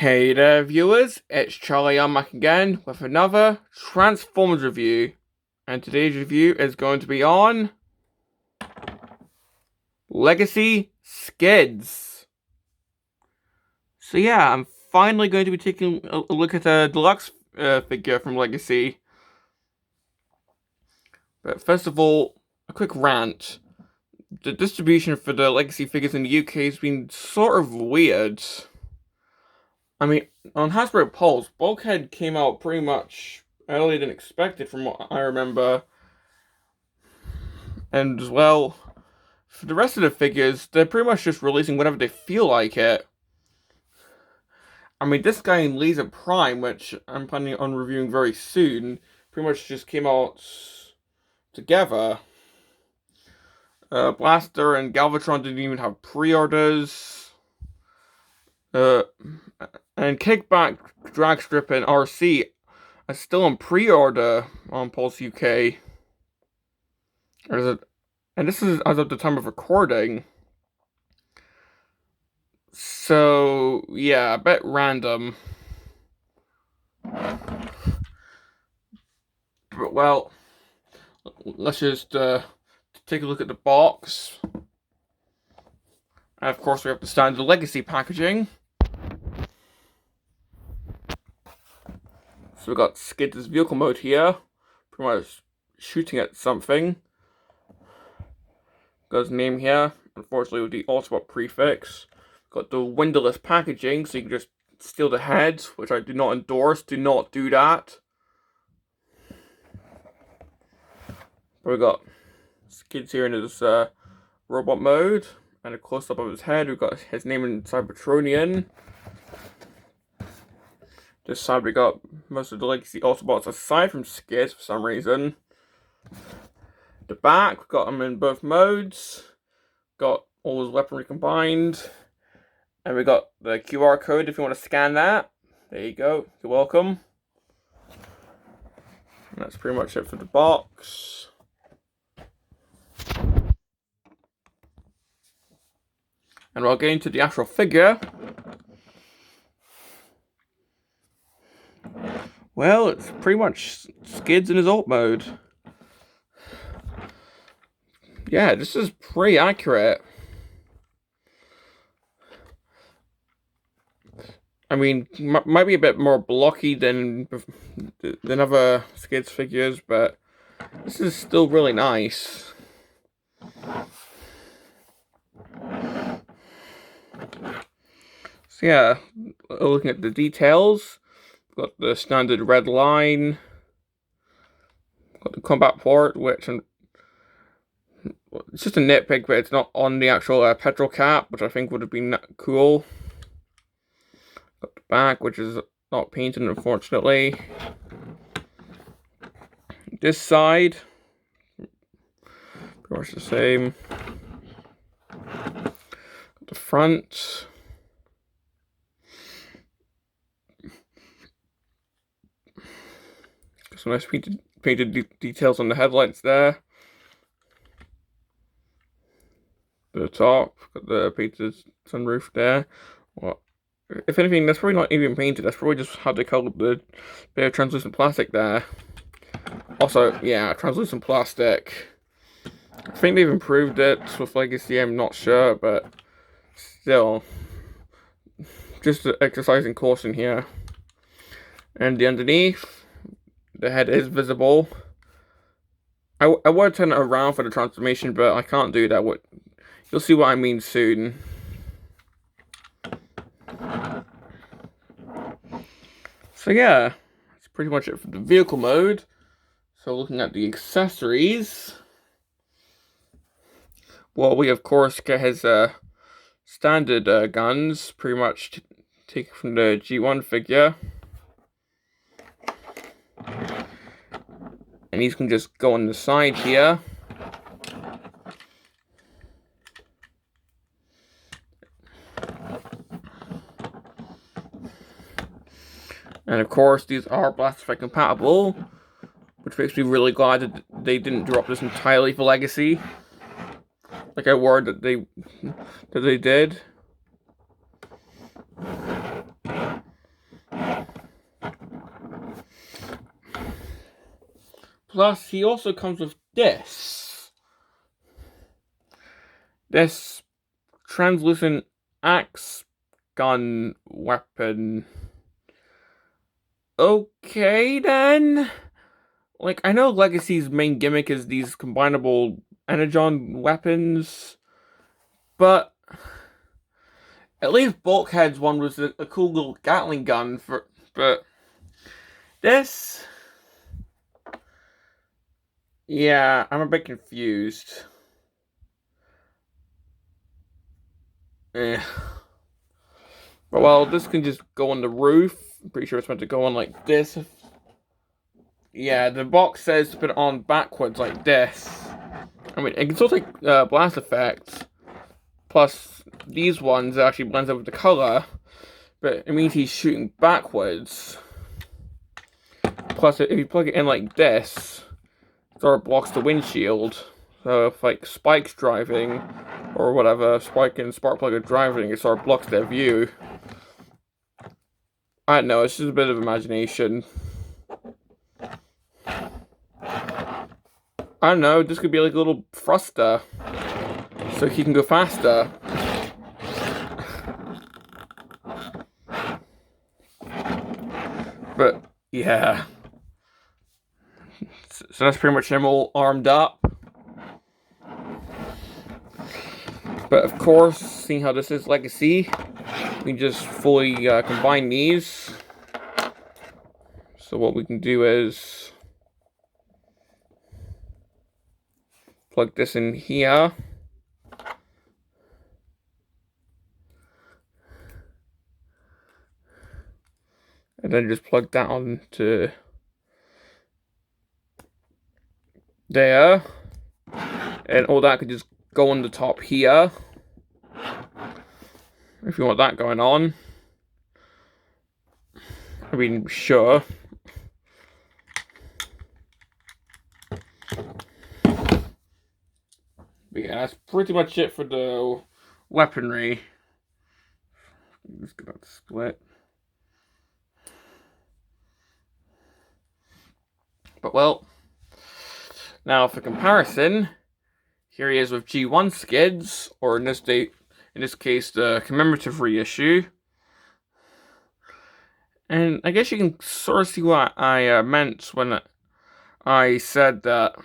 Hey there, viewers. It's Charlie. I'm back again with another Transformers review. And today's review is going to be on Legacy Skids. So yeah, I'm finally going to be taking a look at a deluxe figure from Legacy. But first of all, a quick rant. The distribution for the Legacy figures in the UK has been sort of weird. I mean, on Hasbro Pulse, Bulkhead came out pretty much earlier than expected from what I remember. And as well, for the rest of the figures, they're pretty much just releasing whenever they feel like it. I mean, this guy in Laser Prime, which I'm planning on reviewing very soon, pretty much just came out together. Blaster and Galvatron didn't even have pre-orders. And Kickback, Dragstrip, and RC are still on pre-order on Pulse UK. And this is as of the time of recording. So, yeah, a bit random. But, well, let's just take a look at the box. And of course, we have the standard Legacy packaging. So we've got Skids' vehicle mode here, pretty much shooting at something. Got his name here, unfortunately with the Autobot prefix. Got the windowless packaging, so you can just steal the heads, which I do not endorse. Do not do that. But we got Skids here in his robot mode, and a close-up of his head. We've got his name in Cybertronian. This side we got most of the Legacy Autobots aside from Skids for some reason. The back, we've got them in both modes. Got all his weaponry combined. And we got the QR code if you want to scan that. There you go. You're welcome. And that's pretty much it for the box. And we'll get into the actual figure. Well, it's pretty much Skids in his alt mode. Yeah, this is pretty accurate. I mean, might be a bit more blocky than other Skids figures, but this is still really nice. So yeah, looking at the details, we've got the standard red line, got the combat port, which it's just a nitpick, but it's not on the actual petrol cap, which I think would have been cool. Got the back, which is not painted, unfortunately. This side, pretty much the same. Got the front. Got some nice painted details on the headlights there. The top, got the painted sunroof there. Well, if anything, that's probably not even painted. That's probably just how they colored the bit of translucent plastic there. Also, yeah, translucent plastic. I think they've improved it with Legacy, I'm not sure, but still. Just exercising caution here. And the underneath, the head is visible. I would turn it around for the transformation, but I can't do that. You'll see what I mean soon. So yeah, that's pretty much it for the vehicle mode. So looking at the accessories, well, we of course get his standard guns, pretty much taken from the G1 figure. And these can just go on the side here. And of course, these are Blaster compatible, which makes me really glad that they didn't drop this entirely for Legacy, like I worried that they did. Plus, he also comes with this translucent axe gun weapon. Okay, then. Like, I know Legacy's main gimmick is these combinable energon weapons, but at least Bulkhead's one was a cool little Gatling gun but this, yeah, I'm a bit confused. Eh. But well, this can just go on the roof. I'm pretty sure it's meant to go on like this. Yeah, the box says to put it on backwards like this. I mean, it can still take blast effects. Plus, these ones actually blends out with the color, but it means he's shooting backwards. Plus, if you plug it in like this, it sort of blocks the windshield. So if like Spike's driving, or whatever, Spike and Sparkplug are driving, it sort of blocks their view. I don't know, it's just a bit of imagination. I don't know, this could be like a little thruster, so he can go faster. But, yeah. So that's pretty much him all armed up. But of course, seeing how this is Legacy, we can just fully combine these. So what we can do is plug this in here. And then just plug that on to there. And all that could just go on the top here. If you want that going on. I mean, sure. But yeah, that's pretty much it for the weaponry. Just gonna split. But well, now for comparison, here he is with G1 Skids, or in this case, the commemorative reissue. And I guess you can sort of see what I meant when I said that.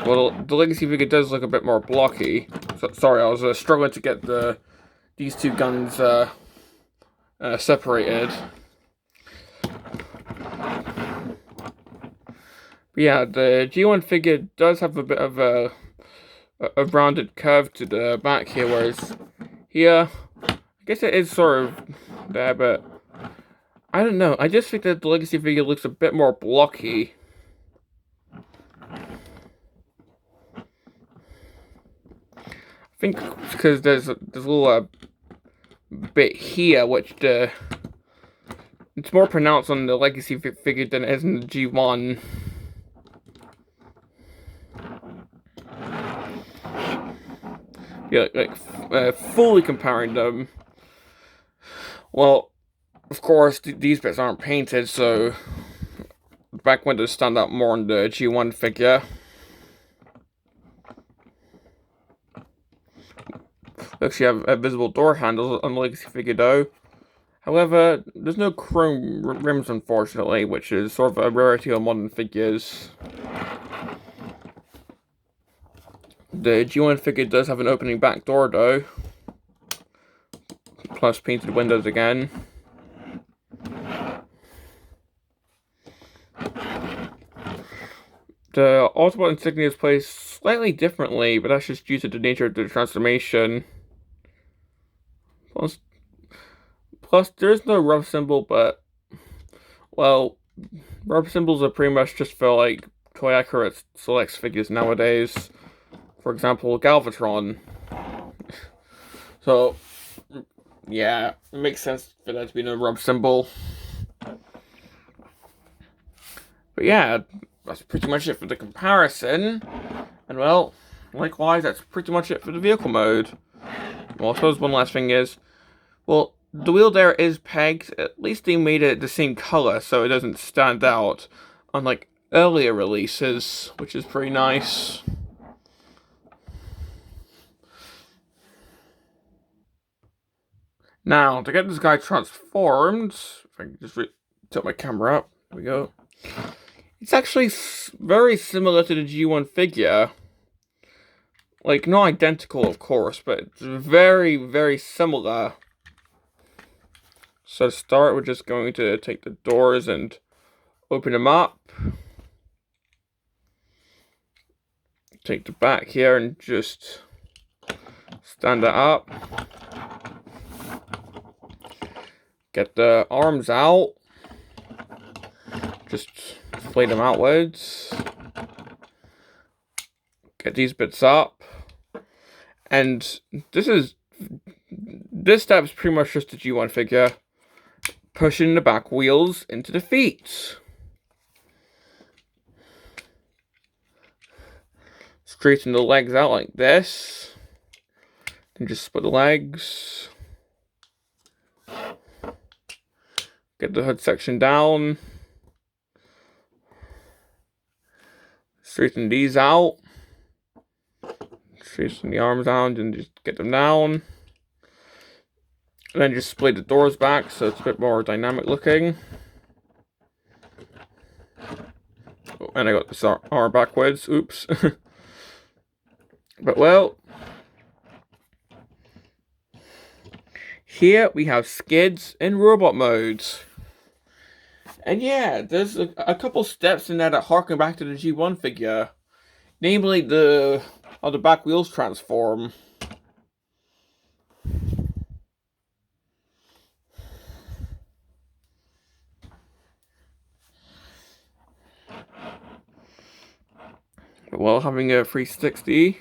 Well, the Legacy figure does look a bit more blocky. So, sorry, I was struggling to get these two guns separated. But yeah, the G1 figure does have a bit of a rounded curve to the back here, whereas here, I guess it is sort of there, but I don't know. I just think that the Legacy figure looks a bit more blocky. I think because there's a little bit here, which it's more pronounced on the Legacy figure than it is in the G1. Yeah, like fully comparing them. Well, of course, these bits aren't painted, so the back windows stand out more on the G1 figure. Looks you have visible door handles on the Legacy figure though. However, there's no chrome rims unfortunately, which is sort of a rarity on modern figures. The G1 figure does have an opening back door though, plus painted windows again. The Autobot insignia is placed slightly differently, but that's just due to the nature of the transformation. Plus there's no rub symbol, but, well, rub symbols are pretty much just for, like, toy accurate selects figures nowadays. For example, Galvatron. So, yeah, it makes sense for that to be no rub symbol. But yeah, that's pretty much it for the comparison. And well, likewise, that's pretty much it for the vehicle mode. Well, I suppose one last thing is, well, the wheel there is pegged. At least they made it the same color so it doesn't stand out. unlike earlier releases, which is pretty nice. Now, to get this guy transformed, if I can just tilt my camera up, there we go. It's actually very similar to the G1 figure. Like, not identical, of course, but it's very, very similar. So to start, we're just going to take the doors and open them up. Take the back here and just stand it up. Get the arms out. Just flay them outwards. Get these bits up. And this step is pretty much just a G1 figure. Pushing the back wheels into the feet. Straighten the legs out like this. Then just split the legs. Get the hood section down. Straighten these out. Straighten the arms out and just get them down. And then just split the doors back so it's a bit more dynamic looking. Oh, and I got this arm backwards. Oops. But well, here we have Skids in robot mode. And yeah, there's a couple steps in there that harken back to the G1 figure. Namely, how the back wheels transform. But while having a 360.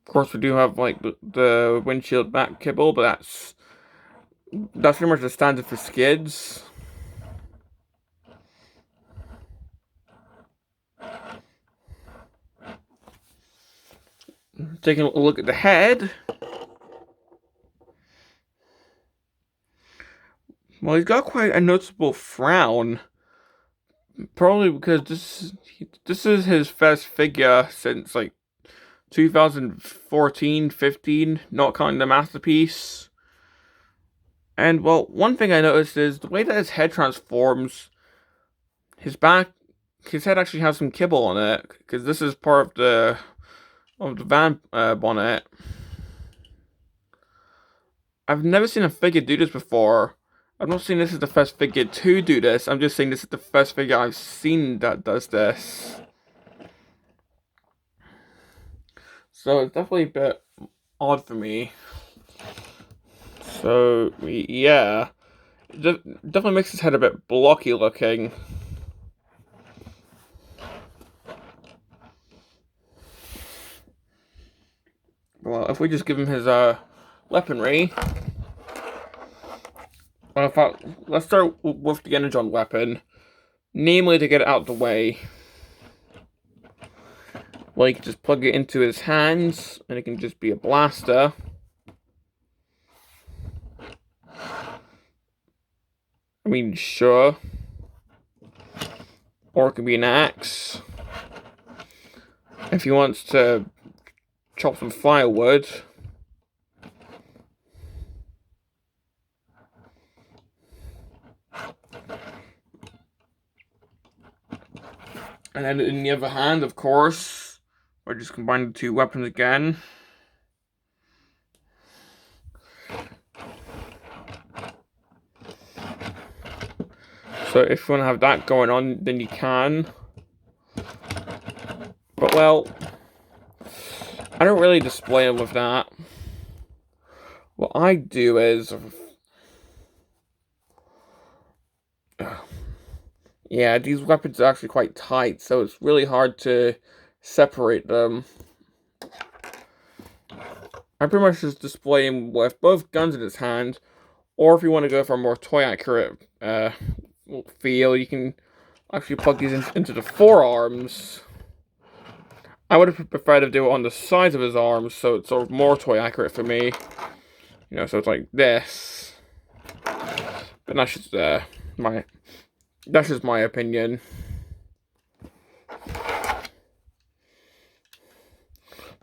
Of course, we do have like the windshield back kibble, but that's pretty much the standard for Skids. Taking a look at the head. Well, he's got quite a noticeable frown. Probably because this is his first figure since like 2014-15, not counting the Masterpiece. And well, one thing I noticed is the way that his head transforms. His head actually has some kibble on it because this is part of the van bonnet. I've never seen a figure do this before. I'm not saying this is the first figure to do this. I'm just saying this is the first figure I've seen that does this. So it's definitely a bit odd for me. So yeah, it definitely makes his head a bit blocky looking. Well, if we just give him his weaponry. Well, in fact, let's start with the energon weapon. Namely, to get it out of the way. Well, you can just plug it into his hands, and it can just be a blaster. I mean, sure. Or it can be an axe. If he wants to chop some firewood. And then in the other hand, of course, we're just combining the two weapons again. So if you want to have that going on, then you can. But well, I don't really display them with that. What I do is, yeah, these weapons are actually quite tight, so it's really hard to separate them. I pretty much just display him with both guns in his hand, or if you want to go for a more toy accurate feel, you can actually plug these into the forearms. I would have preferred to do it on the sides of his arms, so it's sort of more toy accurate for me. You know, so it's like this. But that's just my opinion.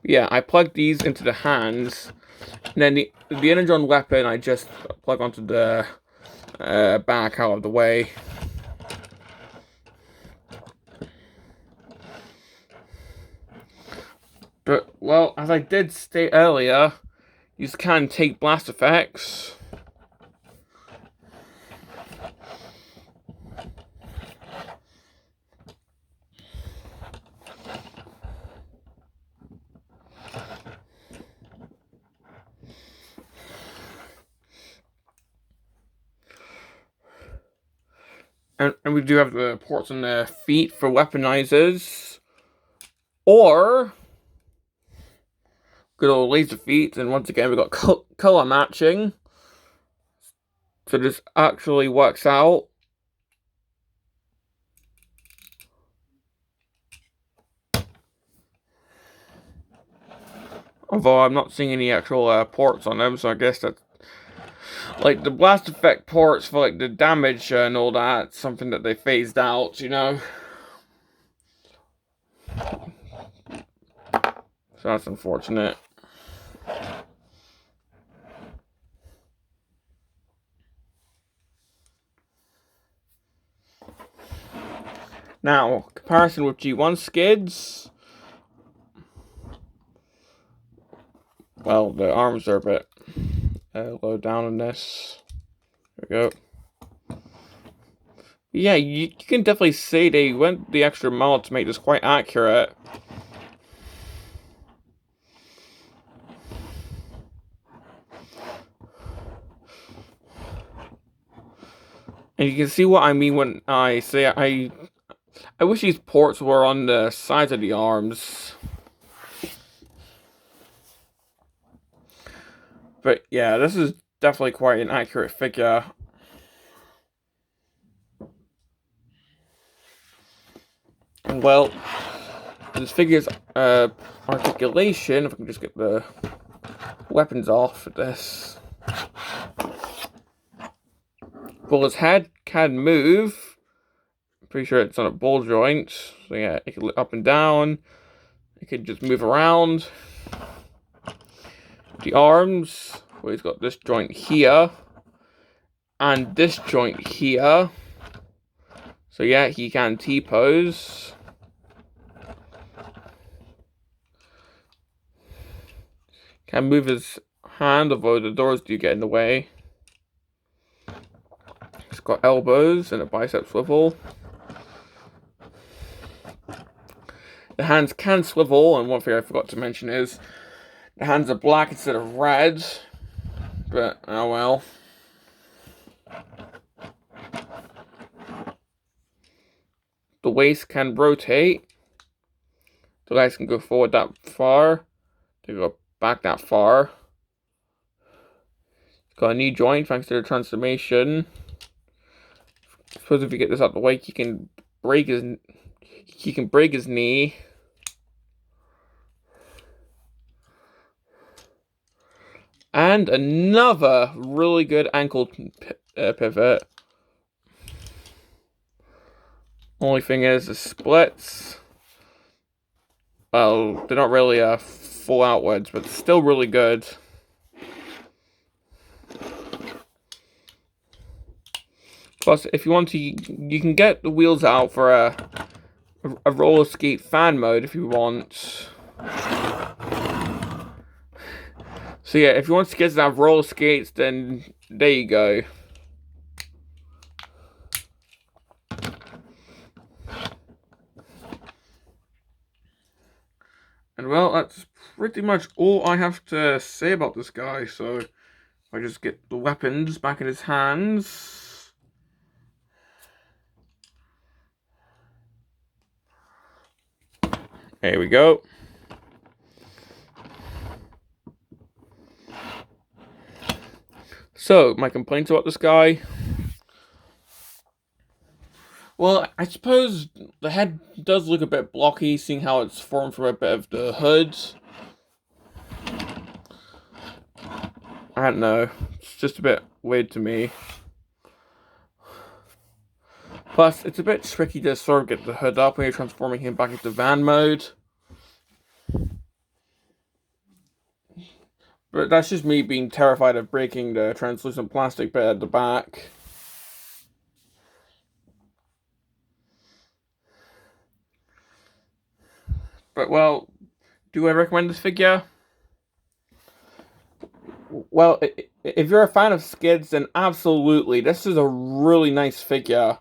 Yeah, I plug these into the hands, and then the energon weapon I just plug onto the back out of the way. But, well, as I did state earlier, you can take blast effects. And we do have the ports on the feet for weaponizers. Or good old laser feet. And once again, we've got color matching. So this actually works out. Although I'm not seeing any actual ports on them, so I guess that's like the blast effect ports for like the damage and all that. Something that they phased out, you know. So that's unfortunate. Now, comparison with G1 skids. Well, the arms are a bit low down on this. There we go. Yeah, you can definitely say they went the extra mile to make this quite accurate. And you can see what I mean when I say I wish these ports were on the sides of the arms. But yeah, this is definitely quite an accurate figure. Well, this figure's articulation, if I can just get the weapons off for this. Well, his head can move. Pretty sure it's on a ball joint. So yeah, it can look up and down. It can just move around. The arms, well, he's got this joint here. And this joint here. So yeah, he can T-pose. Can move his hand, although the doors do get in the way. He's got elbows and a bicep swivel. The hands can swivel, and one thing I forgot to mention is the hands are black instead of red. But, oh well. The waist can rotate. The legs can go forward that far. They go back that far. It's got a knee joint thanks to the transformation. I suppose if you get this out of the way, he can break his knee. And another really good ankle pivot. Only thing is, the splits, well, they're not really full outwards, but still really good. Plus, if you want to, you can get the wheels out for a roller skate fan mode if you want. So yeah, if you want to get to have roller skates, then there you go. And well, that's pretty much all I have to say about this guy. So if I just get the weapons back in his hands. There we go. So, my complaints about this guy. Well, I suppose the head does look a bit blocky, seeing how it's formed from a bit of the hood. I don't know. It's just a bit weird to me. Plus, it's a bit tricky to sort of get the hood up when you're transforming him back into van mode. But that's just me being terrified of breaking the translucent plastic bit at the back. But, well, do I recommend this figure? Well, if you're a fan of Skids, then absolutely. This is a really nice figure.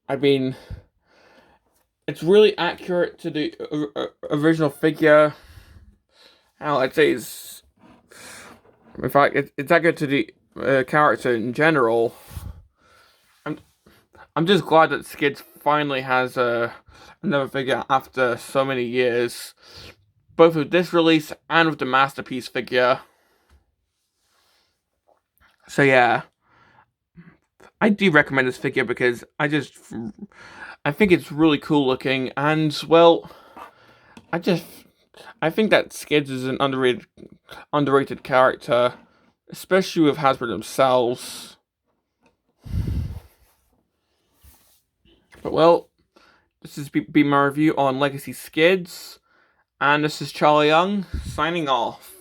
I mean, it's really accurate to the original figure. I'd say it's... In fact, it's accurate to the character in general. I'm just glad that Skids finally has another figure after so many years. Both with this release and with the Masterpiece figure. So yeah, I do recommend this figure because I think it's really cool looking, and well, I think that Skids is an underrated character, especially with Hasbro themselves. But well, this has been my review on Legacy Skids, and this is Charlie Young signing off.